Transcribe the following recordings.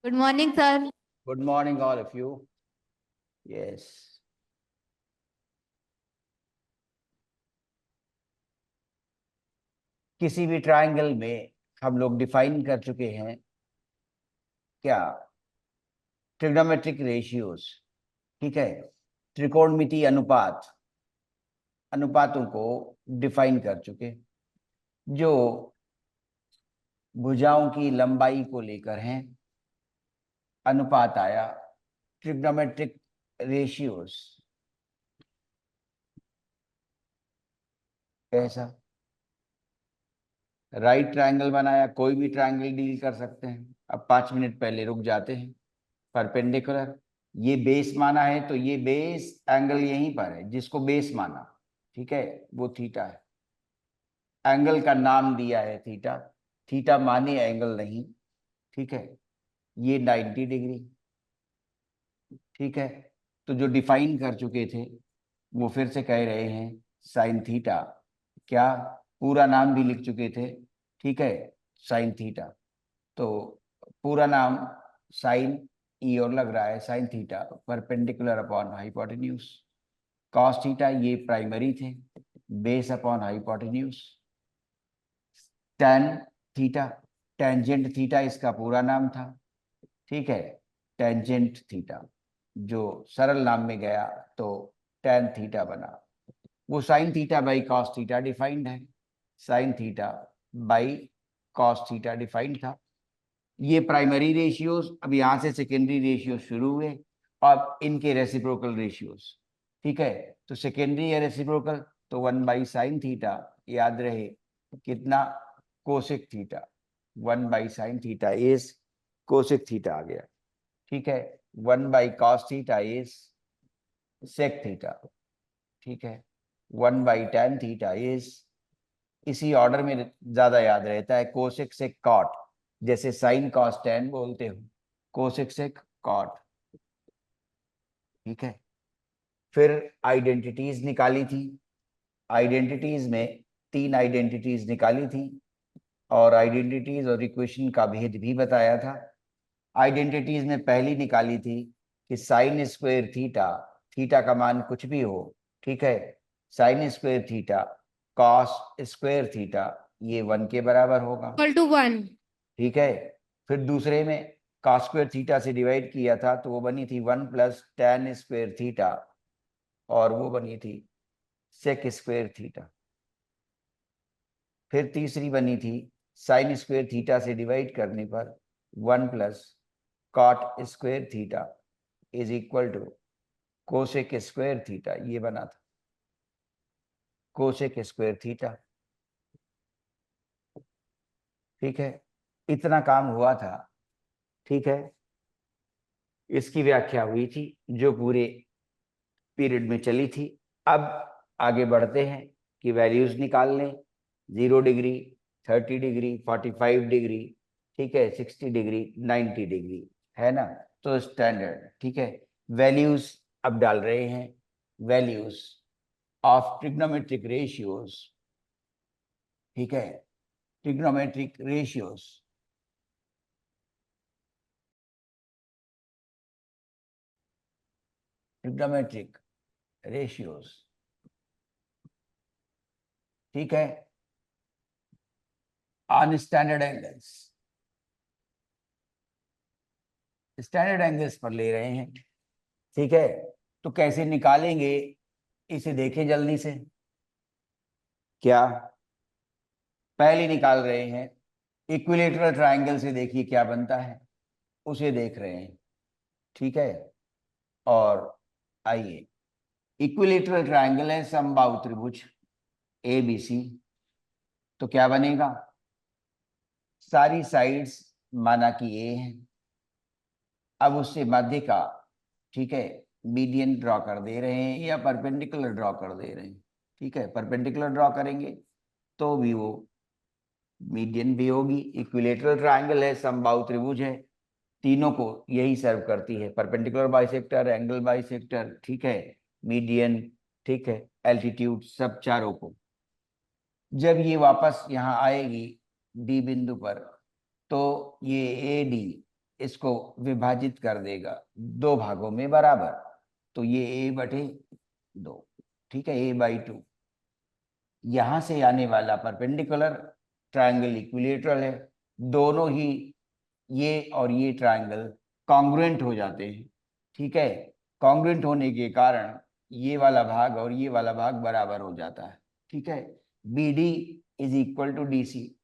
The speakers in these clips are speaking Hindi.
Good morning sir. Good morning, all of you. Yes. किसी भी ट्रायंगल में हम लोग डिफाइन कर चुके हैं क्या? ट्रिग्नोमेट्रिक रेशियोज, ठीक है। त्रिकोणमिति अनुपातों को डिफाइन कर चुके, जो भुजाओं की लंबाई को लेकर हैं। अनुपात आया ट्रिग्नोमेट्रिक रेशियोज। कैसा? राइट ट्रायंगल बनाया, कोई भी ट्रायंगल डील कर सकते हैं। अब 5 मिनट पहले रुक जाते हैं। परपेंडिकुलर, ये बेस माना है तो ये बेस एंगल यहीं पर है, जिसको बेस माना, ठीक है, वो थीटा है। एंगल का नाम दिया है थीटा। थीटा माने एंगल नहीं, ठीक है। ये 90 डिग्री, ठीक है। तो जो डिफाइन कर चुके थे वो फिर से कह रहे हैं साइन थीटा। क्या? पूरा नाम भी लिख चुके थे, ठीक है, साइन थीटा। तो पूरा नाम साइन ई और लग रहा है sine theta perpendicular upon hypotenuse. Cos theta ये प्राइमरी थे, base upon hypotenuse. Tan theta, tangent theta इसका पूरा नाम था, ठीक है। टेंजेंट थीटा जो सरल नाम में गया तो टैन थीटा बना। वो sine theta by cos theta defined है। Sine theta by cos theta defined था। ये प्राइमरी रेशियोज। अब यहाँ से सेकेंडरी रेशियोज शुरू हुए और इनके रेसिप्रोकल रेशियोज, ठीक है। तो सेकेंडरी या रेसिप्रोकल तो 1/sin थीटा, याद रहे कितना, cosec theta. 1/sin theta is cosec theta आ गया, ठीक है। 1/cos theta is sec theta, ठीक है। 1/tan थीटा इज, इसी ऑर्डर में ज्यादा याद रहता है, कोसेक सेक कॉट। जैसे साइन कॉस टैन बोलते हो, कोसेक सेक कॉट, ठीक है। फिर आइडेंटिटीज निकाली थी। आइडेंटिटीज में 3 आइडेंटिटीज निकाली थी और आइडेंटिटीज और इक्वेशन का भेद भी बताया था। आइडेंटिटीज में पहली निकाली थी कि साइन स्क्वायर थीटा, थीटा का मान कुछ भी हो, ठीक है, sign square theta cos square theta ये 1 के बराबर होगा, इक्वल टू 1। ठीक है। फिर दूसरे में कॉस स्क्वायर थीटा से डिवाइड किया था तो वो बनी थी 1 + tan² थीटा, और वो बनी थी सेक स्क्वायर थीटा। फिर तीसरी बनी थी साइन स्क्वायर थीटा से डिवाइड करने पर 1 + cot² theta is equal to cosec square theta, ये बना था कोसेक स्क्वायर थीटा, ठीक है। इतना काम हुआ था, ठीक है। इसकी व्याख्या हुई थी जो पूरे पीरियड में चली थी। अब आगे बढ़ते हैं कि वैल्यूज निकाल लें। 0 डिग्री, 30 डिग्री, 45 डिग्री, ठीक है, 60 डिग्री, 90 डिग्री, है ना। तो स्टैंडर्ड, ठीक है। वैल्यूज अब डाल रहे हैं, वैल्यूज ऑफ ट्रिग्नोमेट्रिक रेशियोज, ठीक है। ट्रिग्नोमेट्रिक रेशियोज, ट्रिग्नोमेट्रिक रेशियोज, ठीक है, on standard angles. Standard angles पर ले रहे हैं, ठीक है। तो कैसे निकालेंगे इसे देखें जल्दी से। क्या? पहले निकाल रहे हैं इक्विलेटरल ट्रायंगल से, देखिए क्या बनता है, उसे देख रहे हैं, ठीक है। और आइए, इक्विलेटरल ट्रायंगल है समबाहु त्रिभुज ABC। तो क्या बनेगा? सारी साइड्स माना कि A है। अब उससे मध्य का, ठीक है, मीडियन ड्रॉ कर दे रहे हैं या परपेंडिकुलर ड्रॉ कर दे रहे हैं, ठीक है। परपेंडिकुलर ड्रॉ करेंगे तो भी वो मीडियन भी होगी। इक्विलेटरल ट्रायंगल है, समबाहु त्रिभुज है, तीनों को यही सर्व करती है, परपेंडिकुलर बाइसेक्टर, एंगल बाइसेक्टर, ठीक है, मीडियन, ठीक है, एल्टीट्यूड, सब चारों को। जब ये वापस यहाँ आएगी डी बिंदु पर तो ये AD इसको विभाजित कर देगा दो भागों में बराबर, तो ये a/2, ठीक है, a/2। यहां से आने वाला परपेंडिकुलर ट्रायंगल इक्विलेटरल है, दोनों ही ये और ये ट्रायंगल कॉन्ग्रुएंट हो जाते हैं, ठीक है। कॉन्ग्रुएंट होने के कारण ये वाला भाग और ये वाला भाग बराबर हो जाता है, ठीक है। B D is equal to D C,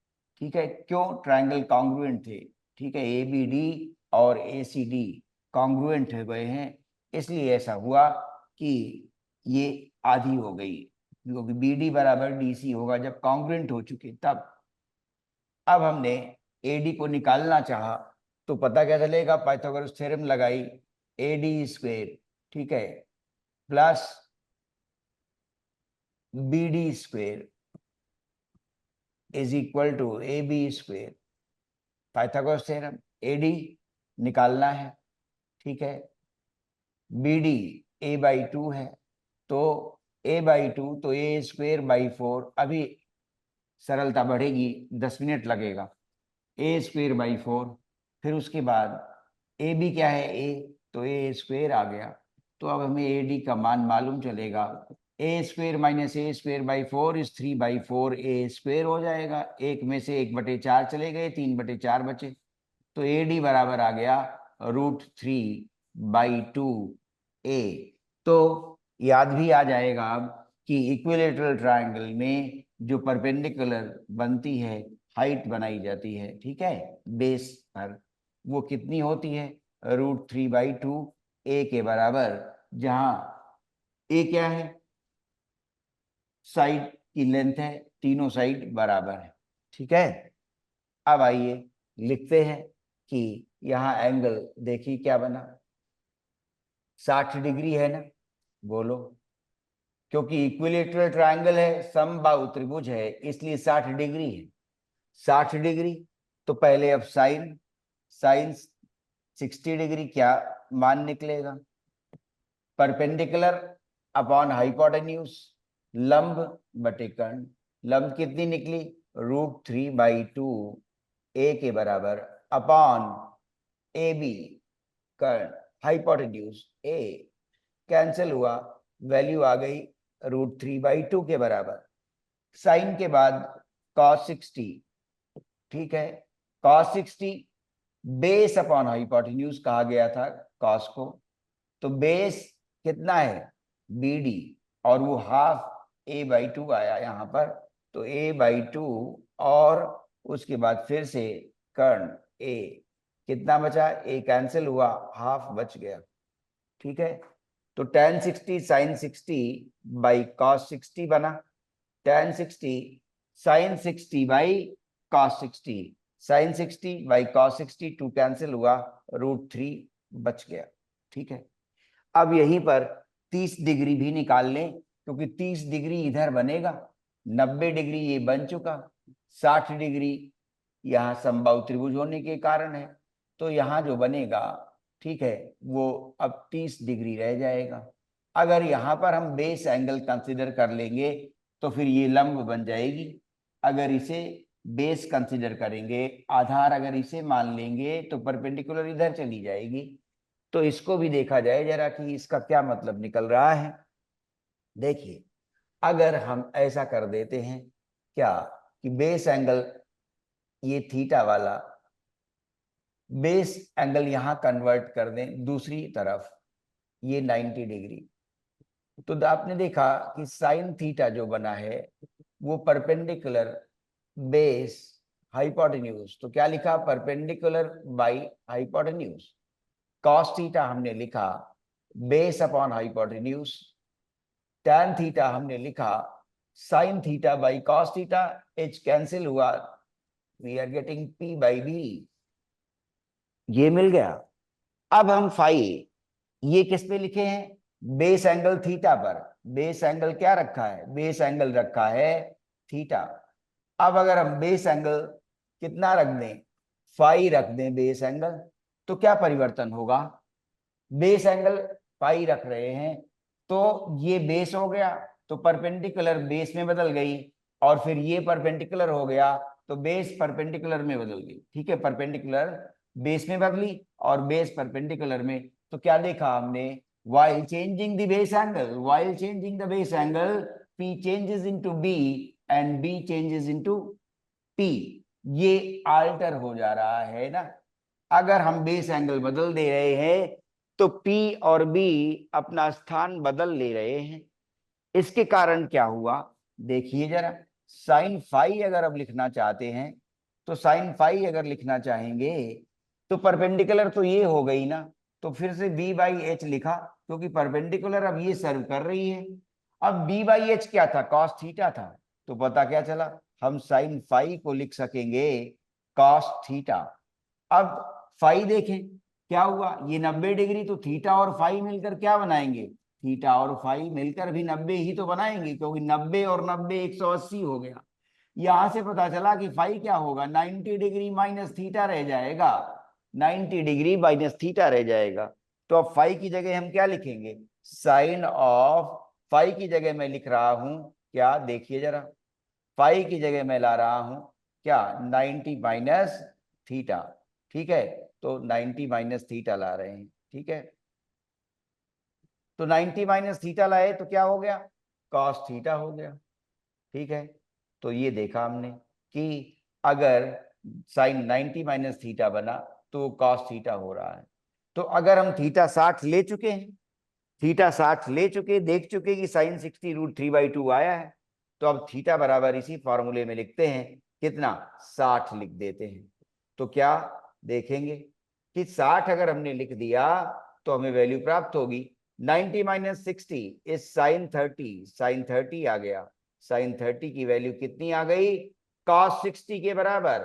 ठीक है। क्यों? ट्रायंगल कॉन्ग्रुएंट थे, ठीक है। ए बी डी और ए सी डी कॉन्ग्रुएंट हो गए हैं, इसलिए ऐसा हुआ कि ये आधी हो गई, क्योंकि बी डी बराबर डी सी होगा जब कॉन्ग्रुएंट हो चुके तब। अब हमने एडी को निकालना चाहा तो पता क्या चलेगा? पाइथागोरस थ्योरम लगाई, एडी स्क्वेयर, ठीक है, plus B D square is equal to A B square. Pythagoras theorem, A D निकालना है, ठीक है। बी डी a/2 है, तो a/2 तो a²/4। अभी सरलता बढ़ेगी, 10 मिनट लगेगा। a²/4, फिर उसके बाद ए बी क्या है? ए, तो a² आ गया। तो अब हमें ए डी का मान मालूम चलेगा, a² - a²/4 इज 3/4 a² हो जाएगा। एक में से 1/4 चले गए, 3/4 बचे, तो ए डी बराबर आ गया √3/2 ए। तो याद भी आ जाएगा अब कि इक्विलेटरल ट्रायंगल में जो परपेंडिकुलर बनती है, हाइट बनाई जाती है, ठीक है, बेस पर, वो कितनी होती है? √3/2 ए के बराबर, जहां ए क्या है? साइड की लेंथ है, तीनों साइड बराबर है, ठीक है। अब आइए लिखते हैं कि यहाँ एंगल देखिए क्या बना, 60 डिग्री है ना? बोलो, क्योंकि इक्विलेटरल ट्रायंगल है, समबाहु त्रिभुज है, इसलिए 60 डिग्री है। 60 डिग्री, तो पहले अब साइन साइन 60 डिग्री क्या मान निकलेगा? परपेंडिकुलर अपॉन हाइपोटेन्यूज, लंब बटे कर्ण। लंब कितनी निकली? √3/2 ए के बराबर, अपॉन ए बी कर्ण, हाइपोटेन्यूज ए, कैंसिल हुआ, वैल्यू आ गई √3/2 के बराबर। साइन के बाद cos 60, ठीक है। cos 60 बेस अपॉन हाइपोटेन्यूज कहा गया था cos को, तो बेस कितना है? बी डी, और वो हाफ a/2 आया यहाँ पर, तो a/2, और उसके बाद फिर से कर्ण a, कितना बचा? a कैंसिल हुआ, हाफ बच गया, ठीक है। तो tan 60 sin 60 बाई cos 60 बना, tan 60 sin 60 by cos 60, sin 60 by cos 60, 2 cancel हुआ, √3 बच गया, ठीक है। अब यहीं पर 30 डिग्री भी निकाल लें, क्योंकि 30 डिग्री इधर बनेगा, 90 डिग्री ये बन चुका, 60 डिग्री यहाँ समबाहु त्रिभुज होने के कारण है, तो यहाँ जो बनेगा, ठीक है, वो अब 30 डिग्री रह जाएगा। अगर यहाँ पर हम बेस एंगल कंसिडर कर लेंगे तो फिर ये लंब बन जाएगी। अगर इसे बेस कंसिडर करेंगे, आधार अगर इसे मान लेंगे, तो परपेंडिकुलर इधर चली जाएगी। तो इसको भी देखा जाए जरा कि इसका क्या मतलब निकल रहा है। देखिए, अगर हम ऐसा कर देते हैं क्या कि बेस एंगल ये थीटा वाला बेस एंगल यहां कन्वर्ट कर दें दूसरी तरफ, ये 90 डिग्री, तो आपने देखा कि साइन थीटा जो बना है वो परपेंडिकुलर बेस हाइपोटेन्यूज, तो क्या लिखा? Perpendicular by hypotenuse. Cos theta हमने लिखा base upon hypotenuse, tan theta हमने लिखा sign theta by cos theta, H cancel हुआ, वी आर गेटिंग p/b, ये मिल गया। अब हम फाई ये किस पे लिखे हैं? बेस एंगल थीटा पर। बेस एंगल क्या रखा है? बेस एंगल रखा है थीटा। अब अगर हम बेस एंगल कितना रख दें? फाई रख दें बेस एंगल, तो क्या परिवर्तन होगा? बेस एंगल पाई रख रहे हैं, तो ये बेस हो गया, तो परपेंडिकुलर बेस में बदल गई, और फिर ये परपेंडिकुलर हो गया, तो बेस परपेंडिकुलर में बदल गई, ठीक है। परपेंडिकुलर बेस में बदली और बेस परपेंडिकुलर में। तो क्या देखा हमने, while changing the base angle, while changing the base angle, P changes into B and B changes into P। ये आल्टर हो जा रहा है ना। अगर हम बेस एंगल बदल दे रहे हैं तो P और B अपना स्थान बदल ले रहे हैं। इसके कारण क्या हुआ, देखिए जरा। साइन फाई अगर अब लिखना चाहते हैं तो साइन फाई अगर लिखना चाहेंगे तो परपेंडिकुलर तो ये हो गई ना, तो फिर से बी बाई एच लिखा, क्योंकि परपेंडिकुलर अब ये सर्व कर रही है। अब बी बाई एच क्या था, कॉस थीटा था। तो पता क्या चला, हम साइन फाई को लिख सकेंगे कॉस थीटा। अब फाई देखें क्या हुआ, ये 90 डिग्री, तो थीटा और फाई मिलकर क्या बनाएंगे, थीटा और फाई मिलकर भी 90 ही तो बनाएंगे, क्योंकि 90 और 90 180 हो गया। यहां से पता चला कि फाई क्या होगा, 90 डिग्री माइनस थीटा रह जाएगा, 90 डिग्री माइनस थीटा रह जाएगा। तो अब फाई की जगह हम क्या लिखेंगे, साइन ऑफ फाई की जगह मैं लिख रहा हूं क्या, देखिए जरा, फाई की जगह मैं ला रहा हूं क्या, 90 माइनस थीटा। ठीक है, तो 90 माइनस थीटा ला रहे हैं। ठीक है, तो 90 माइनस थीटा लाए तो क्या हो गया, कॉस थीटा हो गया। ठीक है, तो ये देखा हमने कि अगर साइन 90 माइनस थीटा बना तो कॉस थीटा हो रहा है। तो अगर हम थीटा 60 ले चुके हैं, थीटा 60 ले चुके, देख चुके कि साइन 60 रूट 3/2 आया है, तो अब थीटा बराबर इसी फॉर्मूले में लिखते हैं, कितना, 60 लिख देते हैं। तो क्या देखेंगे कि 60 अगर हमने लिख दिया तो हमें वैल्यू प्राप्त होगी 90 माइनस 60 इज साइन 30, साइन 30 आ गया। साइन 30 की वैल्यू कितनी आ गई, कॉस 60 के बराबर।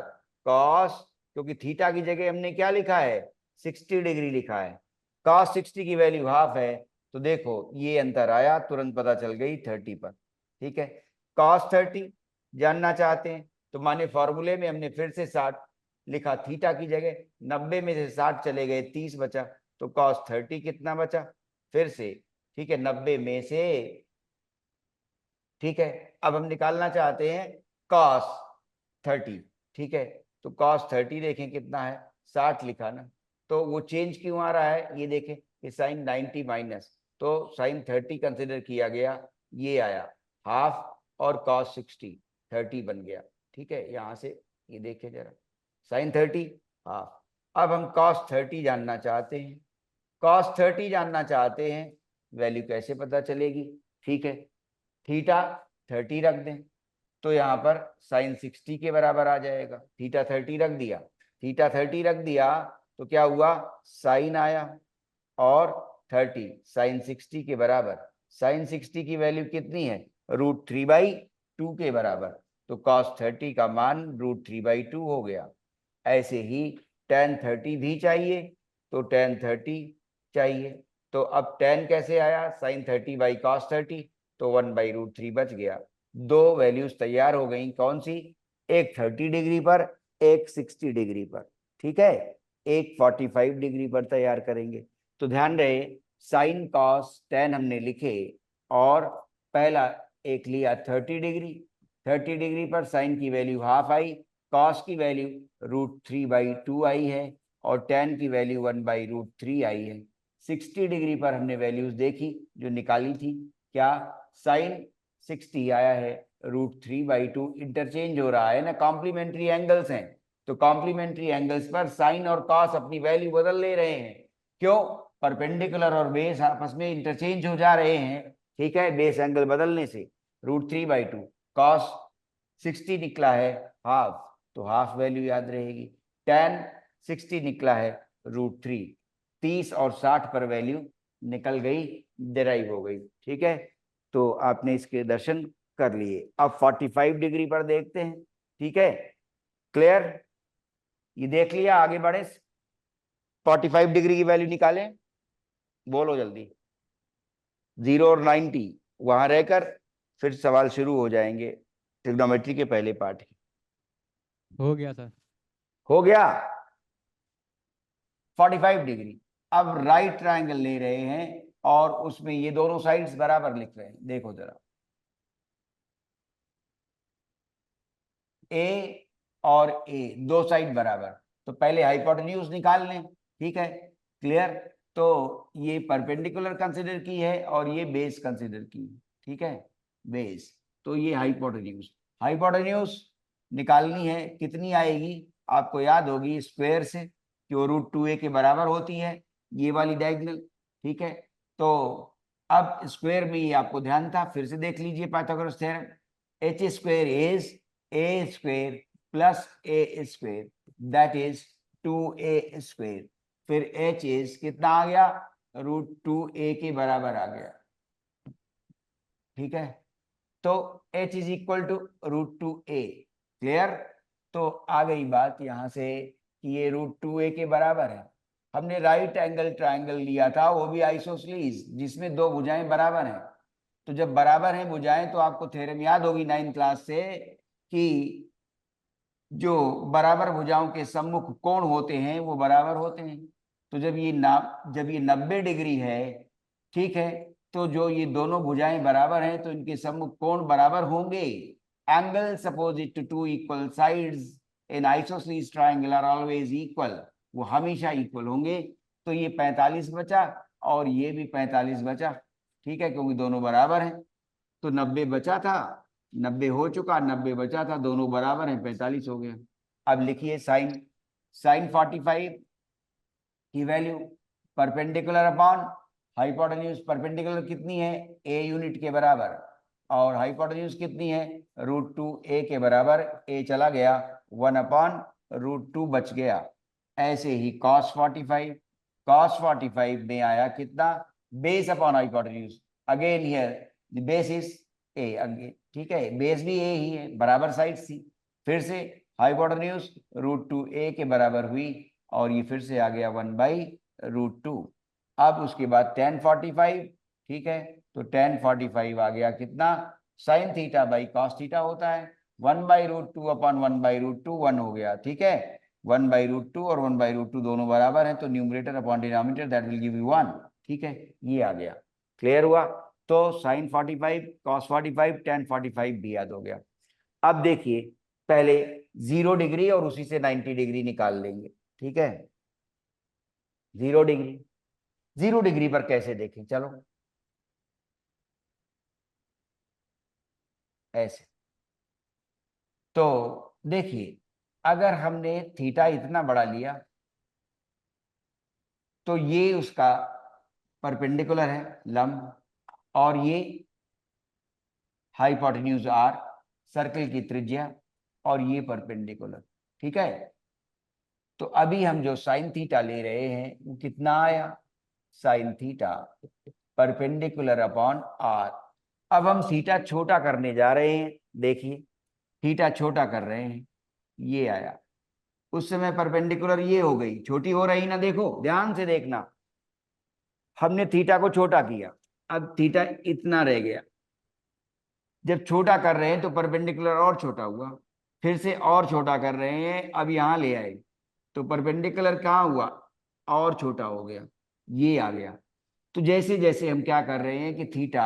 कॉस, क्योंकि थीटा की जगह हमने क्या लिखा है, 60 डिग्री लिखा है, कॉस 60 की वैल्यू हाफ है। तो देखो ये अंतर आया, तुरंत पता चल गई 30 पर। ठीक है, कॉस 30 जानना चाहते हैं तो माने फॉर्मूले में हमने फिर से 60 लिखा, थीटा की जगह 90 में से 60 चले गए, 30 बचा, तो कॉस 30 कितना बचा, फिर से, ठीक है, 90 में से, ठीक है, अब हम निकालना चाहते हैं कॉस 30। ठीक है, तो कॉस 30 देखें कितना है, 60 लिखा ना, तो वो चेंज क्यों आ रहा है, ये देखें कि साइन 90 माइनस, तो साइन 30 कंसिडर किया गया, ये आया हाफ, और कॉस 60 30 बन गया। ठीक है, यहां से ये देखें जरा, साइन 30 हाफ। अब हम कॉस 30 जानना चाहते हैं, कॉस 30 जानना चाहते हैं, वैल्यू कैसे पता चलेगी, ठीक है, थीटा 30 रख दें तो यहाँ पर साइन 60 के बराबर आ जाएगा, थीटा 30 रख दिया, थीटा 30 रख दिया तो क्या हुआ, साइन आया, और 30 साइन 60 के बराबर, साइन 60 की वैल्यू कितनी है, √3/2 के बराबर, तो कॉस 30 का मान √3/2 हो गया। ऐसे ही tan 30 भी चाहिए, तो tan 30 चाहिए, तो अब tan कैसे आया, साइन 30 बाई कॉस 30, तो 1/√3 बच गया। दो वैल्यूज तैयार हो गई, कौन सी, एक 30 डिग्री पर, एक 60 डिग्री पर। ठीक है, एक 45 डिग्री पर तैयार करेंगे। तो ध्यान रहे, साइन कॉस tan हमने लिखे, और पहला एक लिया 30 डिग्री, 30 डिग्री पर साइन की वैल्यू हाफ आई, कॉस की वैल्यू √3/2 आई है, और tan की वैल्यू 1/√3 आई है। 60 डिग्री पर हमने वैल्यूज देखी जो निकाली थी, क्या, साइन 60 आया है, √3/2, इंटरचेंज हो रहा है ना, कॉम्प्लीमेंट्री एंगल्स हैं, तो कॉम्प्लीमेंट्री एंगल्स पर साइन और कॉस अपनी वैल्यू बदल ले रहे हैं। क्यों, परपेंडिकुलर और बेस आपस में इंटरचेंज हो जा रहे हैं। ठीक है, बेस एंगल बदलने से √3/2, कॉस 60 निकला है हाफ, तो हाफ वैल्यू याद रहेगी। tan 60 निकला है √3, 30 और 60 पर वैल्यू निकल गई, डिराइव हो गई। ठीक है, तो आपने इसके दर्शन कर लिए। अब 45 डिग्री पर देखते हैं। ठीक है, क्लियर, ये देख लिया, आगे बढ़े, 45 डिग्री की वैल्यू निकालें, बोलो जल्दी, 0 और 90 वहां रहकर फिर सवाल शुरू हो जाएंगे ट्रिग्नोमेट्री के पहले पार्ट की। हो गया सर। हो गया, 45 डिग्री। अब राइट ट्रायंगल ले रहे हैं और उसमें ये दोनों साइड्स बराबर लिख रहे हैं, देखो जरा, ए और ए दो साइड बराबर, तो पहले हाइपोटेन्यूज निकाल लें, ठीक है, क्लियर। तो ये परपेंडिकुलर कंसिडर की है और ये बेस कंसिडर की है, ठीक है, बेस। तो ये हाइपोटेन्यूज, हाइपोटेन्यूज निकालनी है, कितनी आएगी आपको याद होगी स्क्वायर से, कि वो √2a के बराबर होती है, ये वाली डायगोनल, ठीक है। तो अब स्क्वायर में ये आपको ध्यान था, फिर से देख लीजिए Pythagoras theorem, H square is a square plus A square that is 2a square, फिर एच इज कितना आ गया, √2a के बराबर आ गया, ठीक है। तो h is equal to √2a, clear. तो आ गई बात यहां से कि ये √2a के बराबर है। हमने राइट एंगल ट्रायंगल लिया था, वो भी आइसोसेलेस, जिसमें दो भुजाएं बराबर हैं। तो जब बराबर हैं भुजाएं तो आपको थ्योरम याद होगी 9th क्लास से कि जो बराबर भुजाओं के सम्मुख कोण होते हैं वो बराबर होते हैं। तो जब ये 90 डिग्री है, ठीक है, तो जो ये दोनों भुजाएं बराबर हैं तो इनके सम्मुख कोण बराबर होंगे। Angles opposite to two equal sides in isosceles triangle are always equal, वो हमेशा इक्वल होंगे। तो ये 45 बचा और ये भी 45 बचा, ठीक है, क्योंकि दोनों बराबर हैं। तो 90 बचा था, 90 हो चुका, 90 बचा था, दोनों बराबर हैं, 45 हो गया। अब लिखिए साइन, साइन 45 की value perpendicular upon hypotenuse, perpendicular कितनी है, ए यूनिट के बराबर, और हाइपोटेन्यूज कितनी है, √2a के बराबर, ए चला गया, 1/√2 बच गया। ऐसे ही cos 45, cos 45 में आया कितना, base upon hypotenuse, again here base is a, again ठीक है, बेस भी ए ही है, बराबर साइड थी। फिर से हाइपोटेन्यूज √2a के बराबर हुई और ये फिर से आ गया 1/√2। अब उसके बाद tan 45, ठीक है, तो tan 45 आ गया कितना, sin theta by cos theta होता है, 1/√2 अपॉन 1/√2 1 हो गया, ठीक है। 1/√2 और 1/√2 दोनों बराबर हैं, तो numerator upon denominator that will give you 1, ठीक है, ये आ गया, क्लियर हुआ। तो sin 45, cos 45, tan 45 भी याद हो गया। अब देखिए पहले 0 डिग्री और उसी से 90 डिग्री निकाल लेंगे, ठीक है। 0 डिग्री, 0 डिग्री पर कैसे देखें, चलो ऐसे। तो देखिए अगर हमने थीटा इतना बड़ा लिया तो ये उसका परपेंडिकुलर है लंब, और ये हाइपोटेन्यूज r, सर्कल की त्रिज्या, और ये परपेंडिकुलर, ठीक है। तो अभी हम जो साइन थीटा ले रहे हैं वो कितना आया, sine theta perpendicular upon r। अब हम थीटा छोटा करने जा रहे हैं, देखिए थीटा छोटा कर रहे हैं, ये आया, उस समय परपेंडिकुलर ये हो गई, छोटी हो रही ना, देखो ध्यान से देखना, हमने थीटा को छोटा किया, अब थीटा इतना रह गया। जब छोटा कर रहे हैं तो परपेंडिकुलर और छोटा हुआ, फिर से और छोटा कर रहे हैं, अब यहां ले आए तो परपेंडिकुलर कहाँ हुआ, और छोटा हो गया, ये आ गया। तो जैसे जैसे हम क्या कर रहे हैं कि थीटा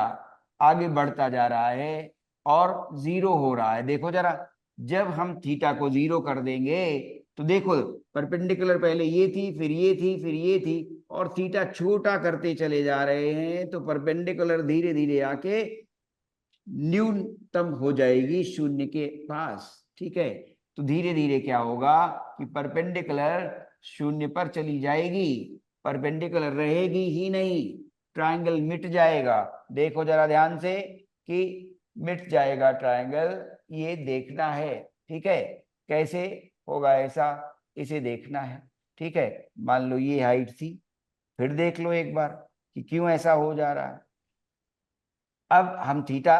आगे बढ़ता जा रहा है और 0 हो रहा है, देखो जरा, जब हम थीटा को 0 कर देंगे तो देखो परपेंडिकुलर पहले ये थी, फिर ये थी, फिर ये थी, और थीटा छोटा करते चले जा रहे हैं, तो परपेंडिकुलर धीरे धीरे आके न्यूनतम हो जाएगी शून्य के पास, ठीक है। तो धीरे धीरे क्या होगा कि परपेंडिकुलर शून्य पर चली जाएगी, परपेंडिकुलर रहेगी ही नहीं, ट्रायंगल मिट जाएगा। देखो जरा ध्यान से कि मिट जाएगा ट्रायंगल, ये देखना है, ठीक है, कैसे होगा ऐसा, इसे देखना है, ठीक है। मान लो ये हाइट थी, फिर देख लो एक बार कि क्यों ऐसा हो जा रहा है। अब हम थीटा,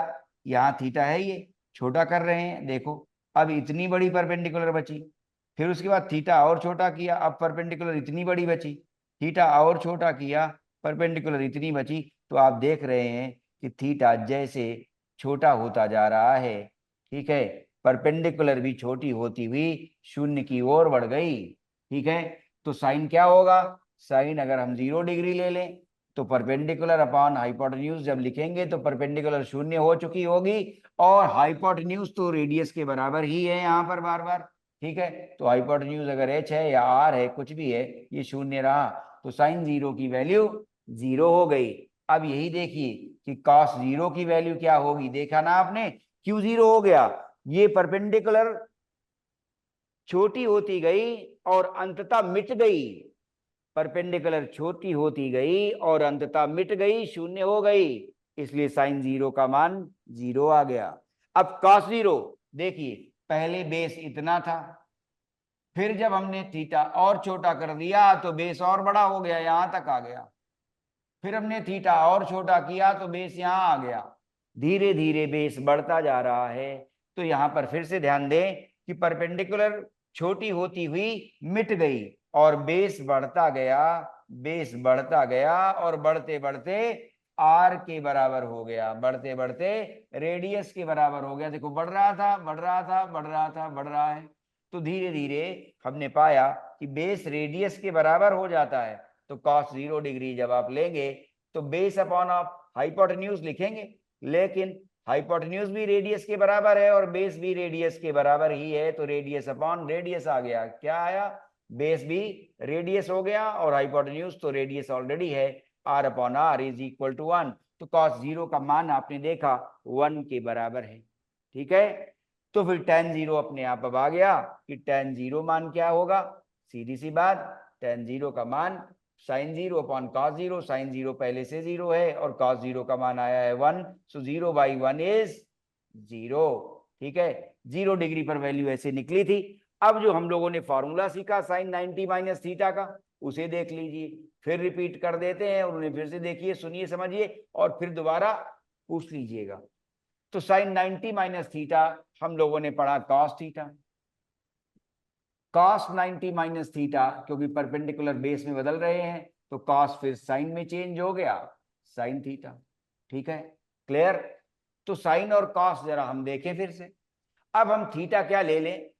यहाँ थीटा है ये, छोटा कर रहे हैं, देखो अब इतनी बड़ी परपेंडिकुलर बची, फिर उसके बाद थीटा और छोटा किया, अब परपेंडिकुलर इतनी बड़ी बची, थीटा और छोटा किया, परपेंडिकुलर इतनी बची। तो आप देख रहे हैं कि थीटा जैसे छोटा होता जा रहा है, ठीक है, परपेंडिकुलर भी छोटी होती हुई शून्य की ओर बढ़ गई, ठीक है। तो साइन क्या होगा, साइन अगर हम 0 डिग्री ले लें तो परपेंडिकुलर अपॉन हाइपोटेन्यूज जब लिखेंगे तो परपेंडिकुलर शून्य हो चुकी होगी, और हाइपोटेन्यूज तो रेडियस के बराबर ही है यहाँ पर बार बार, ठीक है, तो हाइपोटेन्यूज अगर h है या r है, कुछ भी है, ये शून्य रहा तो साइन जीरो की वैल्यू जीरो हो गई। अब यही देखिए कि कॉस जीरो की वैल्यू क्या होगी, देखा ना आपने, क्यों जीरो हो गया, ये परपेंडिकुलर छोटी होती गई और अंततः मिट गई, परपेंडिकुलर छोटी होती गई और अंततः मिट गई, शून्य हो गई, इसलिए साइन जीरो का मान जीरो आ गया। अब कॉस जीरो देखिए, पहले बेस इतना था, फिर जब हमने थीटा और छोटा कर दिया तो बेस और बड़ा हो गया, यहां तक आ गया, फिर हमने थीटा और छोटा किया तो बेस यहां आ गया, धीरे धीरे बेस बढ़ता जा रहा है। तो यहां पर फिर से ध्यान दें कि परपेंडिकुलर छोटी होती हुई मिट गई और बेस बढ़ता गया, बेस बढ़ता गया और बढ़ते बढ़ते आर के बराबर हो गया, बढ़ते बढ़ते रेडियस के बराबर हो गया। देखो बढ़ रहा था, बढ़ रहा था, बढ़ रहा था, बढ़ रहा है। तो धीरे धीरे हमने पाया कि बेस रेडियस के बराबर हो जाता है। तो cos 0 डिग्री जब आप लेंगे तो बेस अपॉन आप हाइपोटेन्यूज लिखेंगे, लेकिन हाइपोटेन्यूज भी रेडियस के बराबर है और बेस भी रेडियस के बराबर ही है, तो रेडियस अपॉन रेडियस आ गया। क्या आया, बेस भी रेडियस हो गया और हाइपोटेन्यूज तो रेडियस ऑलरेडी है, r upon r is equal to 1। तो cos 0 का मान आपने देखा 1 के बराबर है। ठीक है, तो फिर tan 0 अपने आप अब आ गया कि tan 0 मान क्या होगा, सीधी सी बात, tan 0 का मान साइन 0 अपॉन cos 0, साइन 0 पहले से 0 है और cos 0 का मान आया है 1, सो 0/1 इज 0। ठीक है, 0 डिग्री पर वैल्यू ऐसे निकली थी। अब जो हम लोगों ने फॉर्मूला सीखा साइन 90 माइनस थीटा का, उसे देख लीजिए, फिर रिपीट कर देते हैं और उन्हें फिर से देखिए, सुनिए, समझिए और फिर दोबारा पूछ लीजिएगा। तो साइन 90 माइनस थीटा हम लोगों ने पढ़ा cos theta, cos 90 minus theta, क्योंकि परपेंडिकुलर बेस में बदल रहे हैं तो कॉस फिर साइन में चेंज हो गया, साइन थीटा। ठीक है, क्लियर। तो साइन और कॉस जरा हम देखें फिर से। अब हम थीटा क्या ले लें,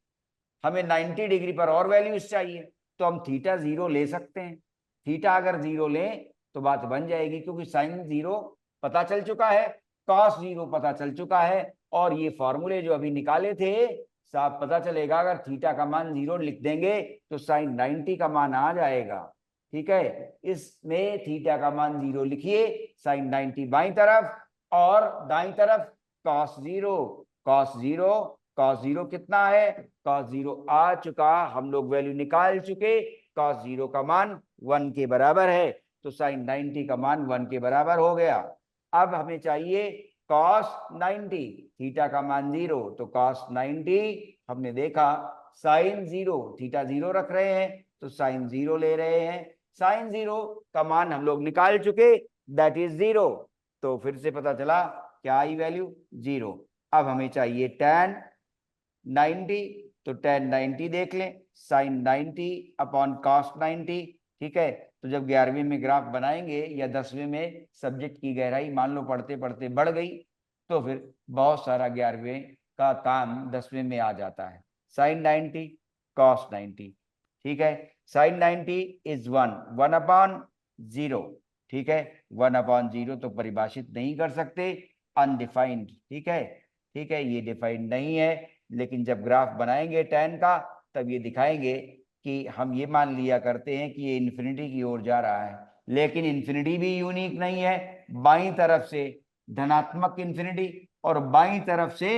हमें 90 डिग्री पर और वैल्यूज चाहिए, तो हम थीटा 0 ले सकते हैं। थीटा अगर 0 लें तो बात बन जाएगी, क्योंकि साइन 0 पता चल चुका है, कॉस 0 पता चल चुका है, और ये फॉर्मूले जो अभी निकाले थे साफ पता चलेगा। अगर थीटा का मान 0 लिख देंगे तो साइन 90 का मान आ जाएगा। ठीक है, इसमें थीटा का मान 0 लिखिए, साइन 90 बाईं तरफ और दाईं तरफ कॉस 0, कॉस 0, कॉस 0 कितना है, कॉस 0 आ चुका, हम लोग वैल्यू निकाल चुके, कॉस 0 का मान 1 के बराबर है, तो साइन 90 का मान 1 के बराबर हो गया। अब हमें चाहिए कॉस 90, थीटा का मान 0, तो कॉस 90 हमने देखा साइन 0, थीटा 0 रख रहे हैं तो साइन 0 ले रहे हैं, साइन 0 का मान हम लोग निकाल चुके, दैट इज 0। तो फिर से पता चला क्या आई वैल्यू, 0। अब हमें चाहिए tan 90, तो tan 90 देख लें, साइन 90 अपॉन कॉस 90। ठीक है, तो जब 11वीं में ग्राफ बनाएंगे या 10वीं में सब्जेक्ट की गहराई मान लो पढ़ते पढ़ते बढ़ गई तो फिर बहुत सारा 11वीं का काम 10वीं में आ जाता है। साइन 90 कॉस 90, ठीक है, साइन 90 इज 1, 1 अपॉन 0। ठीक है, 1 अपॉन 0 तो परिभाषित नहीं कर सकते, अनडिफाइंड। ठीक है, ठीक है, ये डिफाइंड नहीं है, लेकिन जब ग्राफ बनाएंगे tan का तब ये दिखाएंगे कि हम ये मान लिया करते हैं कि ये इन्फिनिटी की ओर जा रहा है, लेकिन इन्फिनिटी भी यूनिक नहीं है, बाईं तरफ से धनात्मक इन्फिनिटी और बाईं तरफ से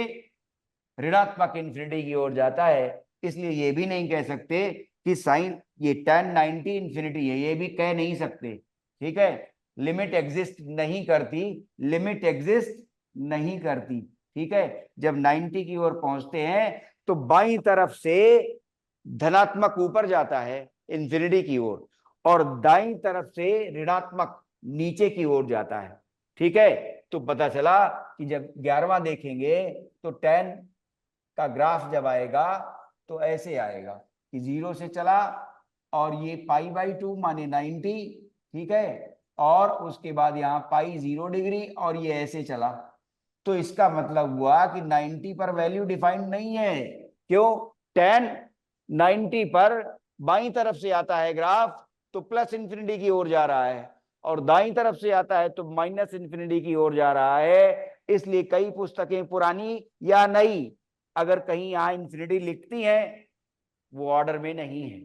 ऋणात्मक इन्फिनिटी की ओर जाता है, इसलिए ये भी नहीं कह सकते कि साइन ये tan 90 इन्फिनिटी है, ये भी कह नहीं सकते। ठीक है, लिमिट एग्जिस्ट नहीं करती, लिमिट एग्जिस्ट नहीं करती। ठीक है, जब 90 की ओर पहुंचते हैं तो बाईं तरफ से धनात्मक ऊपर जाता है इन्फिनिटी की ओर और दाईं तरफ से ऋणात्मक नीचे की ओर जाता है। ठीक है, तो पता चला कि जब 11वां देखेंगे तो tan का ग्राफ जब आएगा तो ऐसे आएगा कि 0 से चला और ये π/2 माने 90। ठीक है, और उसके बाद यहाँ पाई 0 डिग्री और ये ऐसे चला, तो इसका मतलब हुआ कि 90 पर वैल्यू डिफाइंड नहीं है। क्यों, tan 90 पर बाईं तरफ से आता है ग्राफ तो प्लस इन्फिनिटी की ओर जा रहा है और दाईं तरफ से आता है तो माइनस इन्फिनिटी की ओर जा रहा है। इसलिए कई पुस्तकें पुरानी या नई अगर कहीं यहाँ इन्फिनिटी लिखती हैं वो ऑर्डर में नहीं है।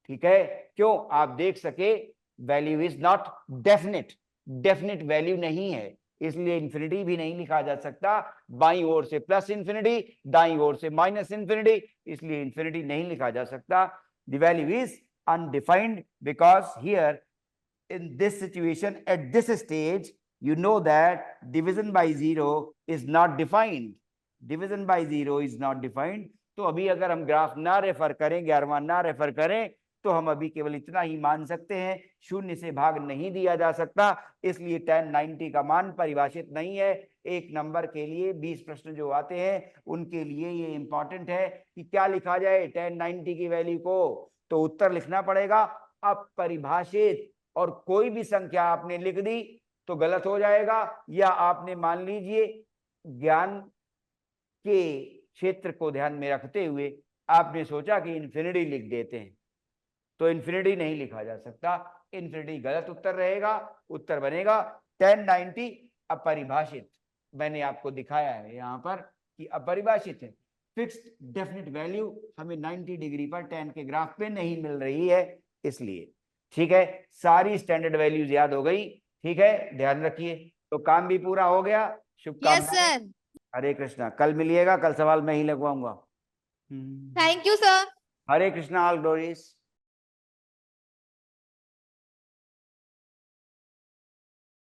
ठीक है, क्यों? आप देख सके value is not definite, definite value नहीं है, इसलिए इंफिनिटी भी नहीं लिखा जा सकता। बाईं ओर से प्लस इंफिनिटी, दाईं ओर से माइनस इंफिनिटी, इसलिए इंफिनिटी नहीं लिखा जा सकता। The value is undefined because here in this situation at this stage you know that division by zero is not defined, division by zero is not defined। तो अभी अगर हम ग्राफ ना रेफर करें, 11वां ना रेफर करें, तो हम अभी केवल इतना ही मान सकते हैं, शून्य से भाग नहीं दिया जा सकता, इसलिए tan 90 का मान परिभाषित नहीं है। एक नंबर के लिए 20 प्रश्न जो आते हैं उनके लिए ये इंपॉर्टेंट है कि क्या लिखा जाए tan 90 की वैल्यू को, तो उत्तर लिखना पड़ेगा अपरिभाषित। और कोई भी संख्या आपने लिख दी तो गलत हो जाएगा, या आपने मान लीजिए ज्ञान के क्षेत्र को ध्यान में रखते हुए आपने सोचा कि इंफिनिटी लिख देते हैं, तो इंफिनिटी नहीं लिखा जा सकता, इंफिनिटी गलत उत्तर रहेगा। उत्तर बनेगा tan 90 अपरिभाषित। मैंने आपको दिखाया है यहां पर कि अपरिभाषित है, फिक्स्ड डेफिनेट वैल्यू हमें 90 डिग्री पर tan के ग्राफ पे नहीं मिल रही है, इसलिए। ठीक है, सारी स्टैंडर्ड वैल्यूज याद हो गई। ठीक है, ध्यान रखिए। तो काम भी पूरा हो गया, यस शुभकामनाएं। सर। हरे कृष्णा, कल मिलिएगा, कल सवाल मैं ही लगवाऊंगा। Thank you sir. Hare Krishna, all glories.